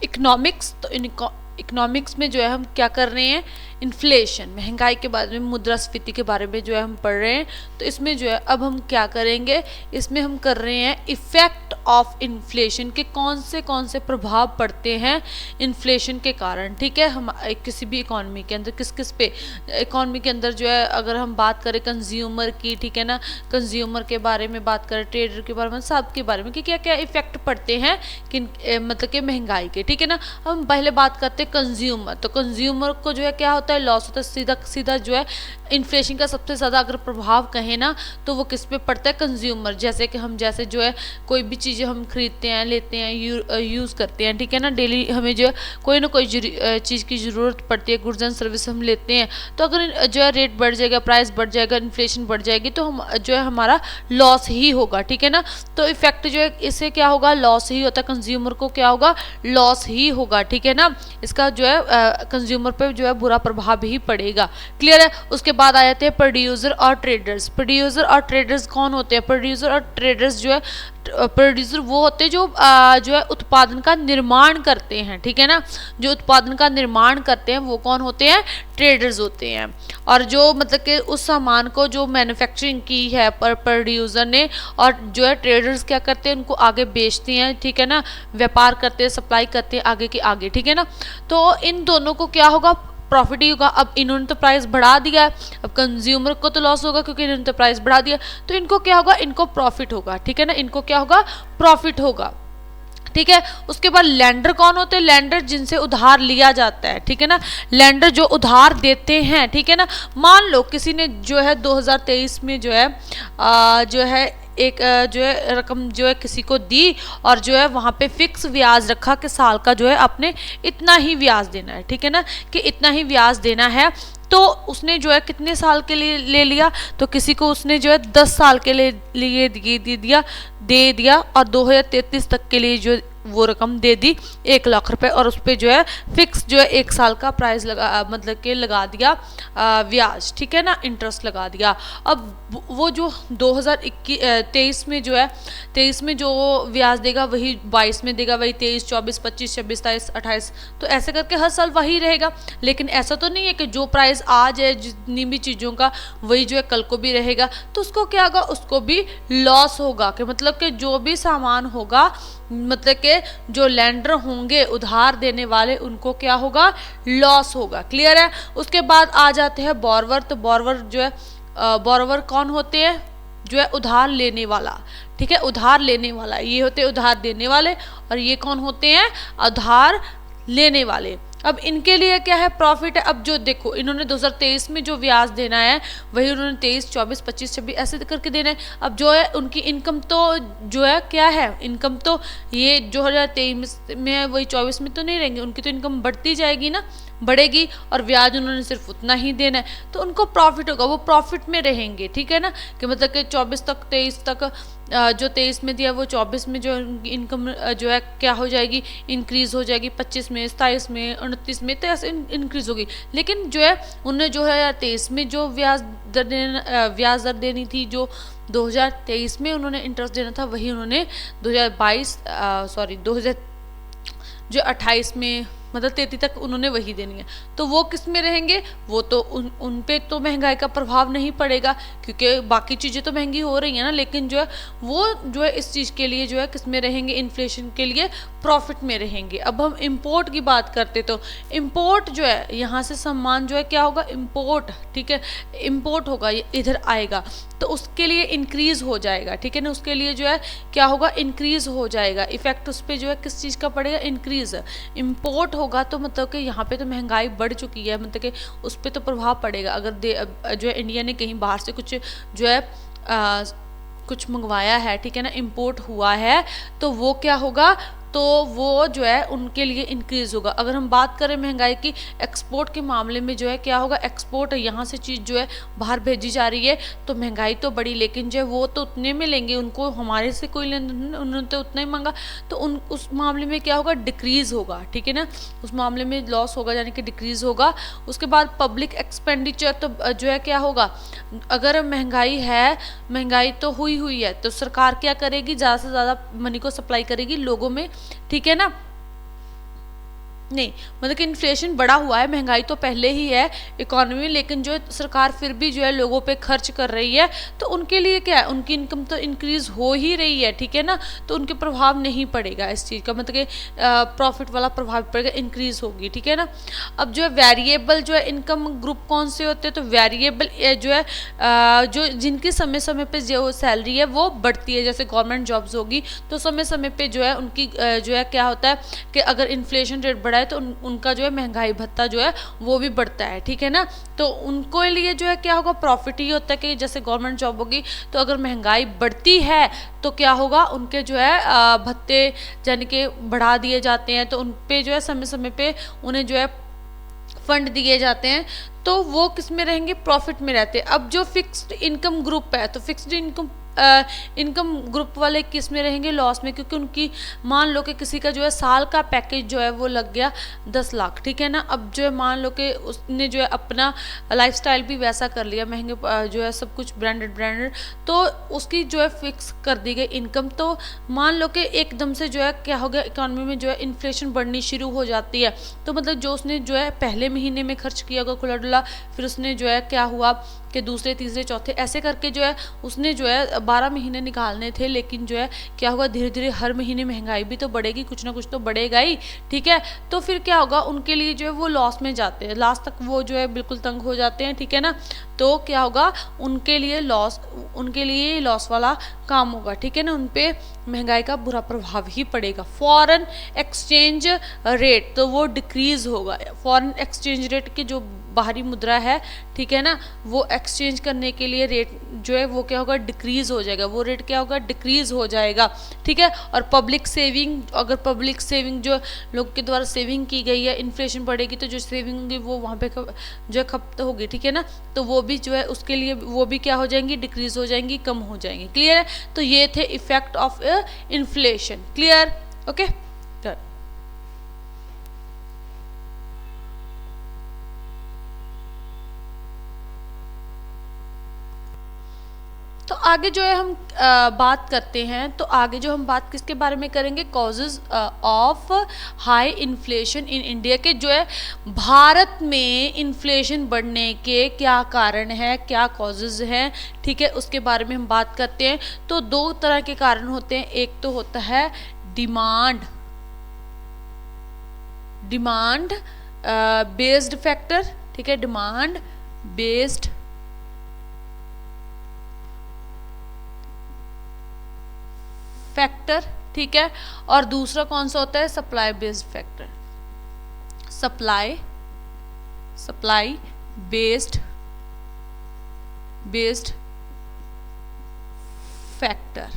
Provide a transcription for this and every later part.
Economics, तो economics में जो है हम क्या कर रहे हैं, इन्फ्लेशन, महंगाई के बारे में, मुद्रास्फीति के बारे में जो है हम पढ़ रहे हैं। तो इसमें जो है अब हम क्या करेंगे, इसमें हम कर रहे हैं इफेक्ट ऑफ इन्फ्लेशन के कौन से प्रभाव पड़ते हैं इन्फ्लेशन के कारण। ठीक है, हम किसी भी इकोनॉमी के अंदर किस पे, इकोनॉमी के अंदर जो है अगर हम बात करें कंज्यूमर की, ठीक है ना, कंज्यूमर के बारे में बात करें, ट्रेडर के बारे में, सब के बारे में कि क्या क्या इफेक्ट पड़ते हैं कि मतलब कि महंगाई के। ठीक है ना, हम पहले बात करते हैं कंज्यूमर। तो कंज्यूमर को जो है क्या होता है, लॉस होता है, सीधा सीधा जो है इन्फ्लेशन का सबसे ज़्यादा अगर प्रभाव कहें ना तो वो किस पे पड़ता है, कंज्यूमर। जैसे कि हम जैसे जो है कोई भी चीज़ें हम खरीदते हैं, लेते हैं, यूज़ करते हैं, ठीक है ना, डेली हमें जो है कोई ना कोई चीज़ की ज़रूरत पड़ती है, गुड्स एंड सर्विस हम लेते हैं। तो अगर जो है रेट बढ़ जाएगा, प्राइस बढ़ जाएगा, इन्फ्लेशन बढ़ जाएगी, तो हम जो है हमारा लॉस ही होगा। ठीक है ना, तो इफेक्ट जो है इससे क्या होगा, लॉस ही होता है, कंज्यूमर को क्या होगा, लॉस ही होगा। ठीक है ना, इसका जो है कंज्यूमर पे जो है बुरा प्रभाव ही पड़ेगा। क्लियर है। उसके बाद आ जाते हैं प्रोड्यूसर और ट्रेडर्स। प्रोड्यूसर और ट्रेडर्स कौन होते हैं, प्रोड्यूसर और ट्रेडर्स जो है, प्रोड्यूसर वो होते हैं जो है उत्पादन का निर्माण करते हैं। ठीक है ना, जो उत्पादन का निर्माण करते हैं वो कौन होते हैं, ट्रेडर्स होते हैं। और जो मतलब कि उस सामान को जो मैन्युफैक्चरिंग की है पर प्रोड्यूसर ने, और जो है ट्रेडर्स क्या करते हैं, उनको आगे बेचते हैं। ठीक है ना, व्यापार करते हैं, सप्लाई करते हैं आगे के आगे। ठीक है ना, तो इन दोनों को क्या होगा, प्रॉफिट ही होगा। अब इन्होंने तो प्राइस बढ़ा दिया है, अब कंज्यूमर को तो लॉस होगा क्योंकि इन्होंने तो प्राइस बढ़ा दिया, तो इनको क्या होगा, इनको प्रॉफिट होगा। ठीक है ना, इनको क्या होगा, प्रॉफिट होगा। ठीक है, उसके बाद लेंडर कौन होते हैं, लेंडर जिनसे उधार लिया जाता है। ठीक है ना, लेंडर जो उधार देते हैं। ठीक है ना, मान लो किसी ने जो है 2023 में जो है एक जो है रकम जो है किसी को दी, और जो है वहाँ पे फिक्स ब्याज रखा कि साल का जो है आपने इतना ही ब्याज देना है। ठीक है ना, कि इतना ही ब्याज देना है। तो उसने जो है कितने साल के लिए ले लिया, तो किसी को उसने जो है 10 साल के लिए दे दिया और 2033 तक के लिए जो वो रकम दे दी 1 लाख रुपए, और उस पर जो है फिक्स जो है 1 साल का प्राइस मतलब कि लगा दिया ब्याज। ठीक है ना, इंटरेस्ट लगा दिया। अब वो जो 2023 में जो है 23 में जो ब्याज देगा वही 22 में देगा, वही 23, 24, 25, 26, 27, 28, तो ऐसे करके हर साल वही रहेगा। लेकिन ऐसा तो नहीं है कि जो प्राइस आज है जितनी भी चीज़ों का वही जो है कल को भी रहेगा, तो उसको क्या होगा, उसको भी लॉस होगा। कि मतलब कि जो भी सामान होगा, मतलब कि जो लेंडर होंगे, उधार देने वाले, उनको क्या होगा, लॉस होगा। क्लियर है। उसके बाद आ जाते हैं बोरवर। तो बोरवर जो है, बोरवर कौन होते हैं, जो है उधार लेने वाला। ठीक है, उधार लेने वाला, ये होते हैं उधार देने वाले, और ये कौन होते हैं, उधार लेने वाले। अब इनके लिए क्या है, प्रॉफिट है। अब जो देखो इन्होंने 2023 में जो ब्याज देना है वही उन्होंने 23, 24, 25, 26 ऐसे करके देना है। अब जो है उनकी इनकम तो जो है क्या है, इनकम तो ये 2023 में है वही 24 में तो नहीं रहेंगे, उनकी तो इनकम बढ़ती जाएगी ना, बढ़ेगी, और ब्याज उन्होंने सिर्फ उतना ही देना है, तो उनको प्रॉफिट होगा, वो प्रॉफिट में रहेंगे। ठीक है ना, कि मतलब कि 24 तक, 23 तक, जो 23 में दिया वो 24 में जो इनकम जो है क्या हो जाएगी, इंक्रीज़ हो जाएगी, 25 में, 27 में, 29 में, तो ऐसे इंक्रीज़ होगी। लेकिन जो है उन्हें जो है 23 में जो ब्याज दर देनी थी, जो 2023 में उन्होंने इंटरेस्ट देना था, वही उन्होंने 2028 में, मतलब 33 तक उन्होंने वही देनी है। तो वो किस में रहेंगे, वो तो उन पे तो महंगाई का प्रभाव नहीं पड़ेगा क्योंकि बाकी चीज़ें तो महंगी हो रही हैं ना, लेकिन जो है वो जो है इस चीज़ के लिए जो है किस में रहेंगे, इन्फ्लेशन के लिए प्रॉफिट में रहेंगे। अब हम इम्पोर्ट की बात करते तो इम्पोर्ट जो है, यहाँ से सामान जो है क्या होगा, इम्पोर्ट। ठीक है, इम्पोर्ट होगा, ये इधर आएगा, तो उसके लिए इंक्रीज़ हो जाएगा। ठीक है ना, उसके लिए जो है क्या होगा, इंक्रीज़ हो जाएगा। इफेक्ट उस पर जो है किस चीज़ का पड़ेगा, इंक्रीज़। इम्पोर्ट होगा तो मतलब कि यहाँ पे तो महंगाई बढ़ चुकी है, मतलब कि उस पर तो प्रभाव पड़ेगा। अगर जो है इंडिया ने कहीं बाहर से कुछ जो है कुछ मंगवाया है, ठीक है ना, इम्पोर्ट हुआ है, तो वो क्या होगा, तो वो जो है उनके लिए इंक्रीज़ होगा। अगर हम बात करें महंगाई की एक्सपोर्ट के मामले में जो है क्या होगा, एक्सपोर्ट यहाँ से चीज़ जो है बाहर भेजी जा रही है, तो महंगाई तो बढ़ी, लेकिन जो है वो तो उतने में लेंगे, उनको हमारे से कोई लेन देन, उन्होंने तो उतना ही मांगा, तो उस मामले में क्या होगा, डिक्रीज़ होगा। ठीक है ना, उस मामले में लॉस होगा, यानी कि डिक्रीज़ होगा। उसके बाद पब्लिक एक्सपेंडिचर, तो जो है क्या होगा, अगर महंगाई है, महंगाई तो हुई है, तो सरकार क्या करेगी, ज़्यादा से ज़्यादा मनी को सप्लाई करेगी लोगों में। ठीक है ना, नहीं, मतलब कि इन्फ्लेशन बढ़ा हुआ है, महंगाई तो पहले ही है इकोनॉमी में, लेकिन जो सरकार फिर भी जो है लोगों पे खर्च कर रही है, तो उनके लिए क्या है, उनकी इनकम तो इंक्रीज हो ही रही है, ठीक है ना, तो उनके प्रभाव नहीं पड़ेगा इस चीज़ का, मतलब कि प्रॉफिट वाला प्रभाव पड़ेगा, इंक्रीज होगी, ठीक है ना। अब जो है वेरिएबल जो है इनकम ग्रुप कौन से होते हैं, तो वेरिएबल जो है जो जिनकी समय समय पे जो सैलरी है वो बढ़ती है, जैसे गवर्नमेंट जॉब्स होगी तो समय समय पे जो है उनकी जो है क्या होता है कि अगर इन्फ्लेशन रेट बढ़ा है तो उनका जो है महंगाई भत्ता जो है वो भी बढ़ता है, ठीक है ना। तो उनको लिए जो है क्या होगा, प्रॉफिट ही होता है कि जैसे गवर्नमेंट जॉब होगी तो अगर महंगाई बढ़ती है तो क्या होगा, उनके जो है भत्ते यानी कि बढ़ा दिए जाते हैं, तो उन पे जो है समय समय पे उन्हें जो है फंड दिए जाते हैं, तो वो किस में रहेंगे, प्रॉफिट में रहते हैं। अब जो फिक्स्ड इनकम ग्रुप है, तो फिक्स्ड इनकम ग्रुप वाले किस में रहेंगे, लॉस में, क्योंकि उनकी मान लो कि किसी का जो है साल का पैकेज जो है वो लग गया 10 लाख, ठीक है ना। अब जो है मान लो कि उसने जो है अपना लाइफस्टाइल भी वैसा कर लिया, महंगे जो है सब कुछ ब्रांडेड, तो उसकी जो है फिक्स कर दी गई इनकम, तो मान लो कि एकदम से जो है क्या हो गया, इकोनॉमी में जो है इन्फ्लेशन बढ़नी शुरू हो जाती है, तो मतलब जो उसने जो है पहले महीने में खर्च किया होगा खुला डुला, फिर उसने जो है क्या हुआ कि दूसरे तीसरे चौथे ऐसे करके जो है उसने जो है 12 महीने निकालने थे, लेकिन जो है क्या होगा, धीरे धीरे हर महीने महंगाई भी तो बढ़ेगी, कुछ ना कुछ तो बढ़ेगा ही, ठीक है। तो फिर क्या होगा, उनके लिए जो है वो लॉस में जाते हैं, लास्ट तक वो जो है बिल्कुल तंग हो जाते हैं, ठीक है ना। तो क्या होगा, उनके लिए लॉस वाला काम होगा, ठीक है ना, उन पे महंगाई का बुरा प्रभाव ही पड़ेगा। फॉरेन एक्सचेंज रेट तो वो डिक्रीज होगा, फॉरेन एक्सचेंज रेट की जो बाहरी मुद्रा है, ठीक है ना, वो एक्सचेंज करने के लिए रेट जो है वो क्या होगा, डिक्रीज हो जाएगा, वो रेट क्या होगा, डिक्रीज हो जाएगा, ठीक है। और पब्लिक सेविंग, अगर पब्लिक सेविंग जो लोग के द्वारा सेविंग की गई है, इन्फ्लेशन बढ़ेगी तो जो सेविंग होगी वो वहाँ पे जो है खपत होगी, ठीक है ना, तो वो भी जो है उसके लिए वो भी क्या हो जाएंगी, डिक्रीज हो जाएंगी, कम हो जाएंगी, क्लियर है। तो ये थे effect of inflation, clear, okay. तो आगे जो है हम बात करते हैं, तो आगे जो हम बात किसके बारे में करेंगे, causes of high inflation in India, के जो है भारत में इन्फ्लेशन बढ़ने के क्या कारण है, क्या कॉजेज हैं, ठीक है, उसके बारे में हम बात करते हैं। तो दो तरह के कारण होते हैं, एक तो होता है डिमांड बेस्ड फैक्टर, ठीक है, डिमांड बेस्ड फैक्टर, ठीक है, और दूसरा कौन सा होता है, supply based factor, supply based factor,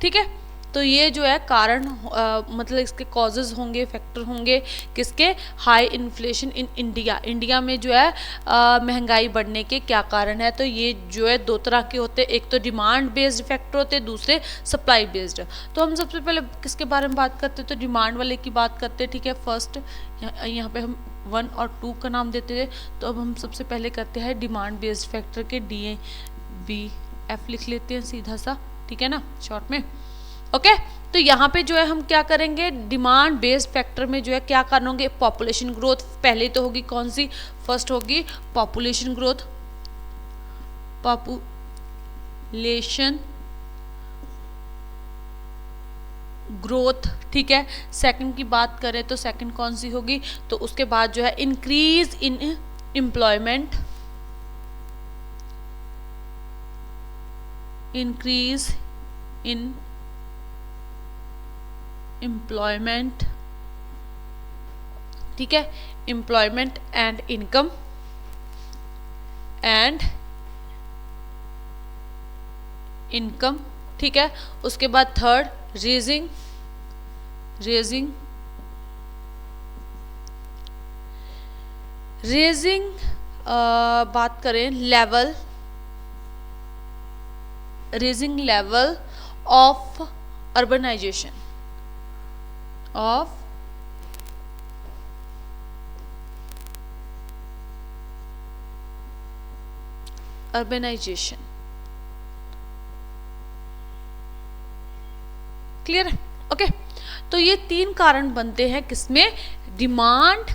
ठीक है। तो ये जो है कारण मतलब इसके कॉजेज होंगे, फैक्टर होंगे किसके, हाई इन्फ्लेशन इन इंडिया में जो है महंगाई बढ़ने के क्या कारण है। तो ये जो है दो तरह के होते हैं, एक तो डिमांड बेस्ड फैक्टर होते हैं, दूसरे सप्लाई बेस्ड। तो हम सबसे पहले किसके बारे में बात करते हैं, तो डिमांड वाले की बात करते हैं, ठीक है। फर्स्ट यहाँ पे हम 1 और 2 का नाम देते थे, तो अब हम सबसे पहले करते हैं डिमांड बेस्ड फैक्टर के DBF लिख लेते हैं सीधा सा, ठीक है ना, शॉर्ट में, ओके। तो यहाँ पे जो है हम क्या करेंगे, डिमांड बेस्ड फैक्टर में जो है क्या कारण होंगे, पॉपुलेशन ग्रोथ पहले तो होगी, कौन सी, फर्स्ट होगी पॉपुलेशन ग्रोथ, ठीक है। सेकंड की बात करें तो सेकंड कौन सी होगी, तो उसके बाद जो है इंक्रीज इन एम्प्लॉयमेंट, ठीक है, एम्प्लॉयमेंट एंड इनकम, ठीक है। उसके बाद थर्ड रेजिंग बात करें raising level of urbanization, clear है, ओके। तो ये 3 कारण बनते हैं किसमें, डिमांड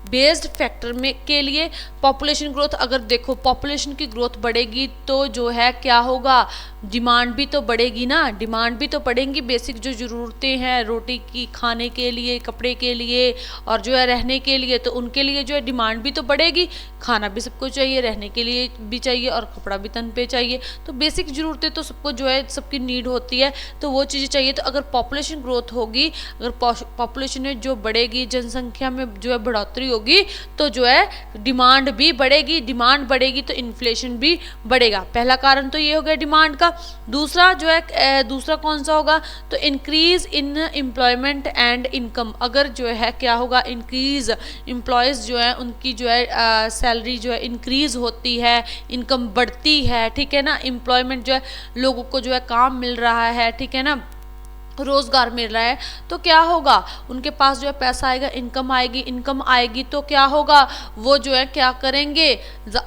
बेस्ड फैक्टर में के लिए पॉपुलेशन ग्रोथ, अगर देखो पॉपुलेशन की ग्रोथ बढ़ेगी तो जो है क्या होगा, डिमांड भी तो बढ़ेगी ना, डिमांड भी तो बढ़ेंगी। बेसिक जो ज़रूरतें हैं रोटी की खाने के लिए, कपड़े के लिए और जो है रहने के लिए, तो उनके लिए जो है डिमांड भी तो बढ़ेगी। खाना भी सबको चाहिए, रहने के लिए भी चाहिए और कपड़ा भी तन पे चाहिए। तो बेसिक ज़रूरतें तो सबको जो है सबकी नीड होती है, तो वो चीज़ें चाहिए। तो अगर पॉपुलेशन ग्रोथ होगी, अगर पॉपुलेशन में जो बढ़ेगी, जनसंख्या में जो है बढ़ोतरी होगी, तो जो है डिमांड भी बढ़ेगी, डिमांड बढ़ेगी तो इन्फ्लेशन भी बढ़ेगा। पहला कारण तो ये हो गया डिमांड का। दूसरा जो है दूसरा कौन सा होगा, तो increase in employment and income. अगर जो है क्या होगा, इंक्रीज एम्प्लॉयज़ जो है उनकी जो है सैलरी जो है इंक्रीज होती है, इनकम बढ़ती है, ठीक है ना, एम्प्लॉयमेंट जो है लोगों को जो है काम मिल रहा है, ठीक है ना, रोज़गार मिल रहा है, तो क्या होगा, उनके पास जो है पैसा आएगा, इनकम आएगी, इनकम आएगी तो क्या होगा, वो जो है क्या करेंगे,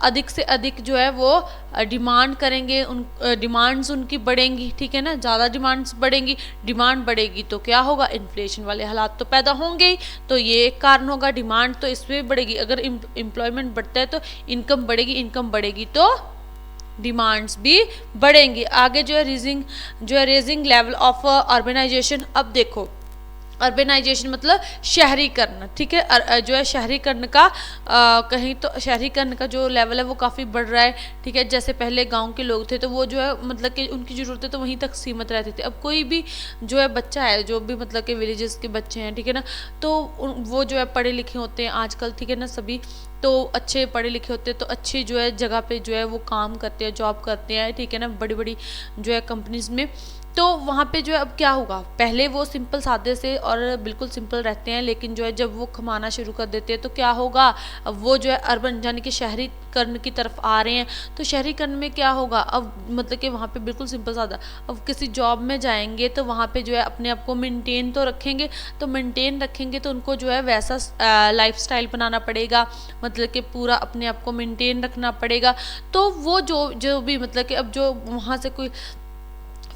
अधिक से अधिक जो है वो डिमांड करेंगे, उन डिमांड्स उनकी बढ़ेंगी, ठीक है ना, ज़्यादा डिमांड्स बढ़ेंगी, डिमांड बढ़ेगी तो क्या होगा, इन्फ्लेशन वाले हालात तो पैदा होंगे ही। तो ये एक कारण होगा, डिमांड तो इसमें भी बढ़ेगी, अगर एम्प्लॉयमेंट बढ़ता है तो इनकम बढ़ेगी, इनकम बढ़ेगी तो डिमांड्स भी बढ़ेंगी। आगे जो है रेजिंग लेवल ऑफ अर्बनाइजेशन। अब देखो अर्बनाइजेशन मतलब शहरीकरण, ठीक है, जो है शहरीकरण का कहीं तो शहरीकरण का जो लेवल है वो काफ़ी बढ़ रहा है, ठीक है। जैसे पहले गांव के लोग थे तो वो जो है मतलब कि उनकी ज़रूरतें तो वहीं तक सीमित रहती थी। अब कोई भी जो है बच्चा है, जो भी मतलब कि विलेजेस के बच्चे हैं, ठीक है ना, तो वो जो है पढ़े लिखे होते हैं आजकल, ठीक है ना, सभी तो अच्छे पढ़े लिखे होते हैं, तो अच्छी जो है जगह पे जो है वो काम करते हैं, जॉब करते हैं, ठीक है ना, बड़ी बड़ी जो है कंपनीज में। तो वहाँ पे जो है अब क्या होगा, पहले वो सिंपल सादे से और बिल्कुल सिंपल रहते हैं, लेकिन जो है जब वो कमाना शुरू कर देते हैं तो क्या होगा, अब वो जो है अर्बन यानी कि शहरीकरण की तरफ आ रहे हैं। तो शहरीकरण में क्या होगा, अब मतलब कि वहाँ पे बिल्कुल सिंपल सादा, अब किसी जॉब में जाएंगे तो वहाँ पे जो है अपने आप को मेनटेन तो रखेंगे, तो मेनटेन रखेंगे तो उनको जो है वैसा लाइफस्टाइल बनाना पड़ेगा, मतलब कि पूरा अपने आप को मेनटेन रखना पड़ेगा। तो वो जो भी मतलब कि अब जो वहाँ से कोई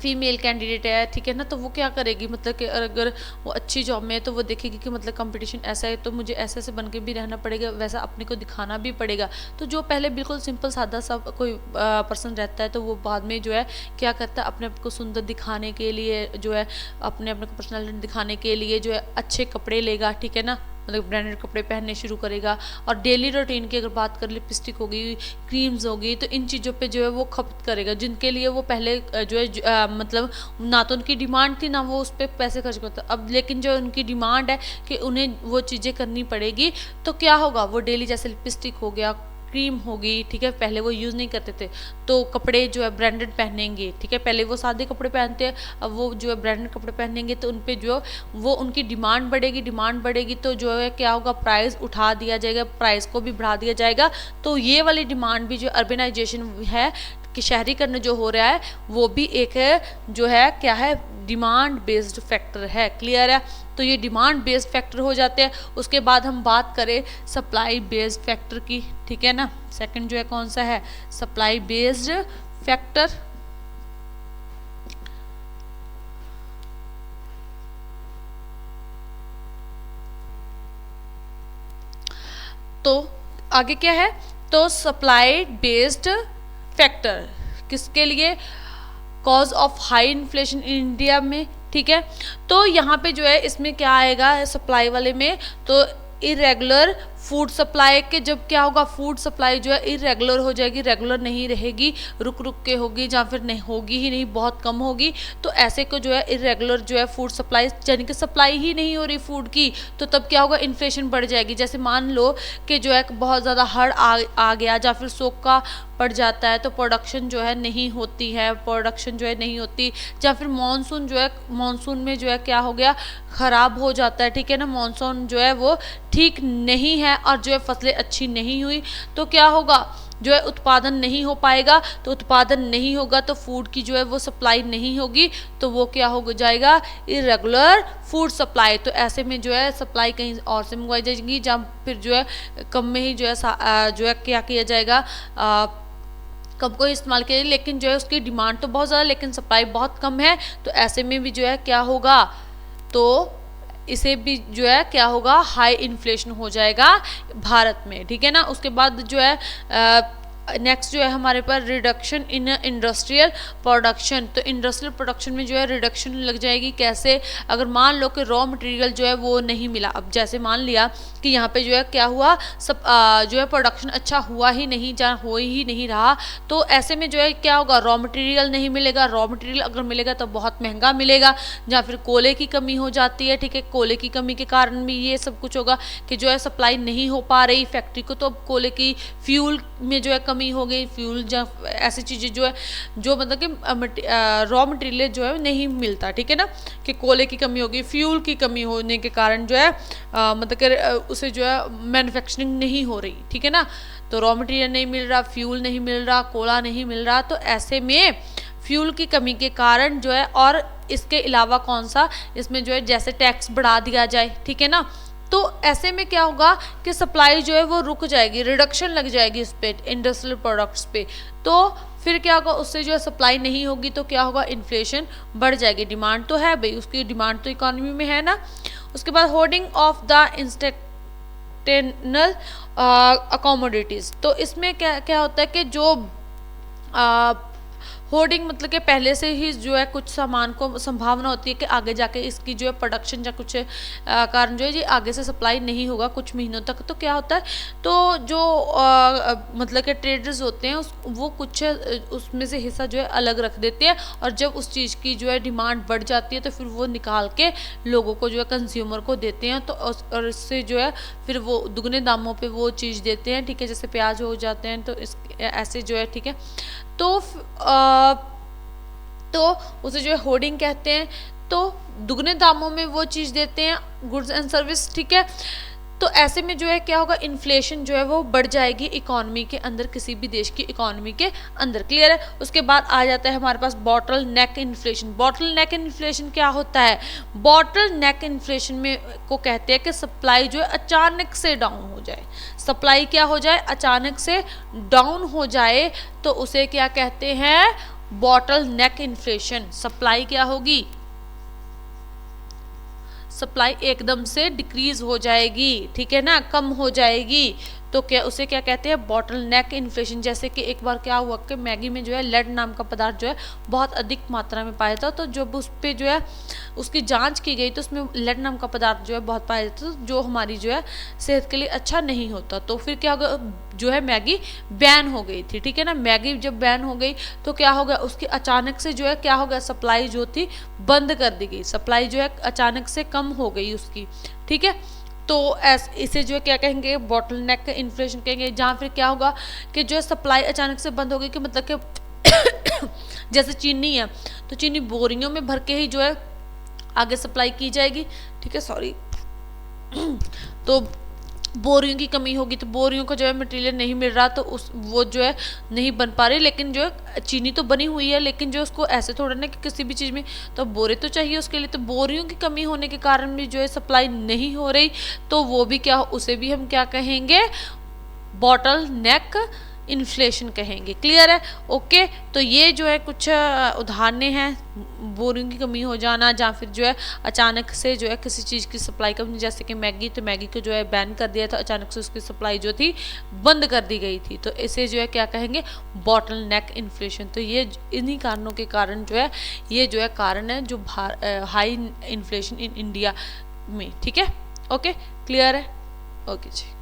फीमेल कैंडिडेट है, ठीक है ना, तो वो क्या करेगी, मतलब कि अगर वो अच्छी जॉब में है तो वो देखेगी कि मतलब कंपटीशन ऐसा है तो मुझे ऐसे ऐसे बन के भी रहना पड़ेगा, वैसा अपने को दिखाना भी पड़ेगा। तो जो पहले बिल्कुल सिंपल सादा सा कोई पर्सन रहता है तो वो बाद में जो है क्या करता है, अपने आप को सुंदर दिखाने के लिए जो है अपने को पर्सनैलिटी दिखाने के लिए जो है अच्छे कपड़े लेगा, ठीक है ना, मतलब ब्रांडेड कपड़े पहनने शुरू करेगा। और डेली रूटीन की अगर बात कर, लिपस्टिक होगी, क्रीम्स होगी, तो इन चीज़ों पे जो है वो खपत करेगा, जिनके लिए वो पहले जो है मतलब ना तो उनकी डिमांड थी ना वो उस पर पैसे खर्च करता। अब लेकिन जो उनकी डिमांड है कि उन्हें वो चीज़ें करनी पड़ेगी, तो क्या होगा, वो डेली जैसे लिपस्टिक हो गया, क्रीम होगी, ठीक है, पहले वो यूज़ नहीं करते थे तो कपड़े जो है ब्रांडेड पहनेंगे, ठीक है, पहले वो सादे कपड़े पहनते हैं, अब वो जो है ब्रांडेड कपड़े पहनेंगे तो उन पे जो वो उनकी डिमांड बढ़ेगी, डिमांड बढ़ेगी तो जो है क्या होगा, प्राइस उठा दिया जाएगा, प्राइस को भी बढ़ा दिया जाएगा। तो ये वाली डिमांड भी जो अर्बनाइजेशन है कि शहरीकरण जो हो रहा है वो भी एक जो है क्या है, डिमांड बेस्ड फैक्टर है। क्लियर है, तो ये डिमांड बेस्ड फैक्टर हो जाते हैं। उसके बाद हम बात करें सप्लाई बेस्ड फैक्टर की, ठीक है ना, सेकंड जो है कौन सा है, सप्लाई बेस्ड फैक्टर। तो आगे क्या है, तो सप्लाई बेस्ड फैक्टर किसके लिए, cause of high inflation in India में, ठीक है। तो यहाँ पे जो है इसमें क्या आएगा सप्लाई वाले में, तो इरेगुलर फूड सप्लाई के जब क्या होगा, फूड सप्लाई जो है इरेगुलर हो जाएगी, रेगुलर नहीं रहेगी, रुक रुक के होगी या फिर नहीं होगी ही नहीं, बहुत कम होगी। तो ऐसे को जो है इरेगुलर जो है फूड सप्लाई यानी कि सप्लाई ही नहीं हो रही फूड की, तो तब क्या होगा, इन्फ्लेशन बढ़ जाएगी। जैसे मान लो कि जो है बहुत ज़्यादा हड़ आ गया या फिर सूखा पड़ जाता है तो प्रोडक्शन जो है नहीं होती है, प्रोडक्शन जो है नहीं होती, या फिर मानसून जो है, मानसून में जो है क्या हो गया, ख़राब हो जाता है, ठीक है ना, मानसून जो है वो ठीक नहीं है और जो है फसलें अच्छी नहीं हुई, तो क्या होगा, जो है उत्पादन नहीं हो पाएगा। तो उत्पादन नहीं होगा तो फूड की जो है वो सप्लाई नहीं होगी, तो वो क्या हो जाएगा, इरेगुलर फूड सप्लाई। तो ऐसे में जो है सप्लाई कहीं और से मंगवाई जाएगी, जहाँ फिर जो है कम में ही जो है क्या किया जाएगा, कम को इस्तेमाल किया, लेकिन जो है उसकी डिमांड तो बहुत ज़्यादा लेकिन सप्लाई बहुत कम है। तो ऐसे में भी जो है क्या होगा, तो इसे भी जो है क्या होगा, हाई इन्फ्लेशन हो जाएगा भारत में, ठीक है ना। उसके बाद जो है नेक्स्ट जो है हमारे पास रिडक्शन इन इंडस्ट्रियल प्रोडक्शन। तो इंडस्ट्रियल प्रोडक्शन में जो है रिडक्शन लग जाएगी। कैसे, अगर मान लो कि रॉ मटेरियल जो है वो नहीं मिला, अब जैसे मान लिया कि यहाँ पे जो है क्या हुआ, सब जो है प्रोडक्शन अच्छा हुआ ही नहीं, जहाँ हो ही नहीं रहा, तो ऐसे में जो है क्या होगा, रॉ मटेरियल नहीं मिलेगा। रॉ मटेरियल अगर मिलेगा तो बहुत महंगा मिलेगा, या फिर कोयले की कमी हो जाती है, ठीक है। कोयले की कमी के कारण भी ये सब कुछ होगा कि जो है सप्लाई नहीं हो पा रही फैक्ट्री को, तो अब कोयले की फ्यूल में जो है कमी हो गई, फ्यूल या ऐसी चीज़ें जो है, जो मतलब कि रॉ मटेरियल जो है नहीं मिलता, ठीक है ना, कि कोयले की कमी हो गई, फ्यूल की कमी होने के कारण जो है मतलब कि उसे जो है मैन्युफैक्चरिंग नहीं हो रही, ठीक है ना। तो रॉ मटेरियल नहीं मिल रहा, फ्यूल नहीं मिल रहा, कोयला नहीं मिल रहा, तो ऐसे में फ्यूल की कमी के कारण जो है, और इसके अलावा कौन सा, इसमें जो है जैसे टैक्स बढ़ा दिया जाए, ठीक है ना, तो ऐसे में क्या होगा कि सप्लाई जो है वो रुक जाएगी, रिडक्शन लग जाएगी इस पे, इंडस्ट्रियल प्रोडक्ट्स पे। तो फिर क्या होगा, उससे जो है सप्लाई नहीं होगी, तो क्या होगा, इन्फ्लेशन बढ़ जाएगी। डिमांड तो है भाई, उसकी डिमांड तो इकोनॉमी में है ना। उसके बाद होर्डिंग ऑफ द इंस्टेंटनल अकोमोडिटीज़। तो इसमें क्या क्या होता है कि जो होर्डिंग मतलब कि पहले से ही जो है कुछ सामान को संभावना होती है कि आगे जाके इसकी जो है प्रोडक्शन या कुछ कारण जो है ये आगे से सप्लाई नहीं होगा कुछ महीनों तक, तो क्या होता है, तो जो मतलब कि ट्रेडर्स होते हैं वो कुछ उसमें से हिस्सा जो है अलग रख देते हैं, और जब उस चीज़ की जो है डिमांड बढ़ जाती है तो फिर वो निकाल के लोगों को जो है कंज्यूमर को देते हैं, तो और इससे जो है फिर वो दुगने दामों पे वो चीज़ देते हैं, ठीक है। जैसे प्याज हो जाते हैं, तो इस ऐसे जो है, ठीक है, तो उसे जो है होर्डिंग कहते हैं। तो दुगने दामों में वो चीज़ देते हैं, गुड्स एंड सर्विस, ठीक है। तो ऐसे में जो है क्या होगा, इन्फ्लेशन जो है वो बढ़ जाएगी इकोनॉमी के अंदर, किसी भी देश की इकोनॉमी के अंदर, क्लियर है। उसके बाद आ जाता है हमारे पास bottleneck inflation. Bottleneck inflation क्या होता है, बॉटल नेक इन्फ्लेशन में को कहते हैं कि सप्लाई जो है अचानक से डाउन हो जाए, सप्लाई क्या हो जाए, अचानक से डाउन हो जाए, तो उसे क्या कहते हैं, बॉटल नेक इन्फ्लेशन। सप्लाई क्या होगी, सप्लाई एकदम से डिक्रीज हो जाएगी, ठीक है ना, कम हो जाएगी, तो क्या उसे क्या कहते हैं, बॉटल नेक इन्फ्लेशन। जैसे कि एक बार क्या हुआ कि मैगी में जो है लेड नाम का पदार्थ जो है बहुत अधिक मात्रा में पाया था, तो जब उस पर जो है उसकी जांच की गई तो उसमें लेड नाम का पदार्थ जो है बहुत पाया जाता था, जो हमारी जो है सेहत के लिए अच्छा नहीं होता। तो फिर क्या होगा, जो है मैगी बैन हो गई थी, ठीक है ना। मैगी जब बैन हो गई तो क्या हो गया, उसकी अचानक से जो है क्या हो गया, सप्लाई जो थी बंद कर दी गई, सप्लाई जो है अचानक से कम हो गई उसकी, ठीक है। तो इसे जो है क्या कहेंगे, बॉटल नेक इन्फ्लेशन कहेंगे। जहाँ फिर क्या होगा कि जो है सप्लाई अचानक से बंद हो गई, कि मतलब कि जैसे चीनी है तो चीनी बोरियों में भर के ही जो है आगे सप्लाई की जाएगी, ठीक है, सॉरी। तो बोरियों की कमी होगी, तो बोरियों को जो है मटेरियल नहीं मिल रहा, तो वो जो है नहीं बन पा रही, लेकिन जो है चीनी तो बनी हुई है, लेकिन जो उसको ऐसे थोड़ा ना कि किसी भी चीज़ में तो बोरे तो चाहिए उसके लिए, तो बोरियों की कमी होने के कारण भी जो है सप्लाई नहीं हो रही, तो वो भी क्या, उसे भी हम क्या कहेंगे, बॉटल नेक इन्फ्लेशन कहेंगे, क्लियर है। ओके, तो ये जो है कुछ उदाहरणें हैं, बोरियों की कमी हो जाना, या फिर जो है अचानक से जो है किसी चीज़ की सप्लाई कम, जैसे कि मैगी, तो मैगी को जो है बैन कर दिया था, अचानक से उसकी सप्लाई जो थी बंद कर दी गई थी, तो इसे जो है क्या कहेंगे, बॉटल नेक इन्फ्लेशन। तो ये इन्हीं कारणों के कारण जो है, ये जो है कारण है जो हाई इन्फ्लेशन इन इंडिया में, ठीक है। ओके, क्लियर है, ओके जी।